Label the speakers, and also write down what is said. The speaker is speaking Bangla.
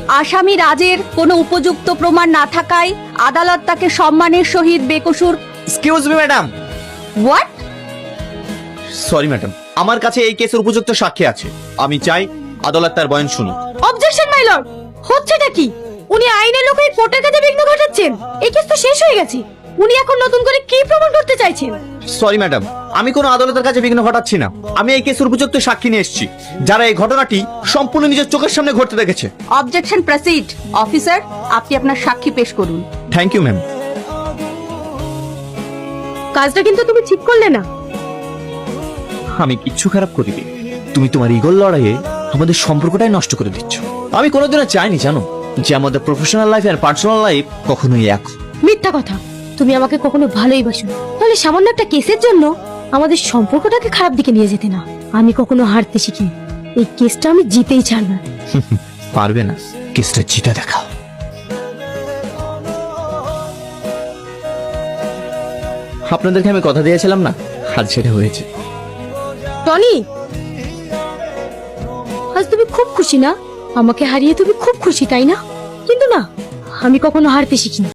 Speaker 1: আসামি রাজের কোনো উপযুক্ত প্রমাণ না থাকায় আদালত তাকে সম্মানের সহিত বেকসুর।
Speaker 2: Excuse me madam.
Speaker 1: What?
Speaker 2: Sorry madam, আমার কাছে এই কেসের উপযুক্ত সাক্ষী আছে। আমি চাই আদালত তার বয়ান শুনুক।
Speaker 1: Objection my lord. হচ্ছেটা কি? উনি আইনের লোক হয়ে কোর্টের কাছে বিঘ্ন ঘটাচ্ছেন। এই কেস তো শেষ হয়ে গেছে। উনি এখন নতুন করে কি প্রমাণ করতে চাইছেন?
Speaker 2: সরি ম্যাডাম, আমি কোনো আদালতের কাছে বিঘ্ন ঘটাচ্ছি না। আমি এই কেসের উপযুক্ত সাক্ষী নিয়ে এসেছি, যারা এই ঘটনাটি সম্পূর্ণ নিজের চোখের সামনে ঘটতে দেখেছে।
Speaker 1: Objection proceed. অফিসার, আপনি আপনার সাক্ষী পেশ করুন।
Speaker 2: Thank you ma'am.
Speaker 1: কাজটা কিন্তু তুমি ঠিক করলে না।
Speaker 2: আমি কিচ্ছু খারাপ করিনি। তুমি তোমার ইগোর লড়াইয়ে আমাদের সম্পর্কটাই নষ্ট করে দিচ্ছ। আমি কোনোদিনও চাইনি জানো যে আমাদের প্রফেশনাল লাইফ আর পার্সোনাল লাইফ কখনোই এক।
Speaker 3: মিথ্যা কথা। তুমি আমাকে কখনো ভালোই বাসো, তাহলে সামান্য একটা কেসের জন্য আমাদের সম্পর্কটাকে খারাপ দিকে নিয়ে যেতে না। আমি কখনো হারতে শিখি। এই কেসটা আমি জিতেই ছাড়ব।
Speaker 2: পারবে না, কেসটা জিতে দেখাও। আপনাদেরকে আমি কথা দিয়েছিলাম না, আজ সেটা হয়েছে।
Speaker 3: টনি, আজ তুমি খুব খুশি না? আমাকে হারিয়ে তুমি খুব খুশি, তাই না? কিন্তু না, আমি কখনো হারতে শিখিনি।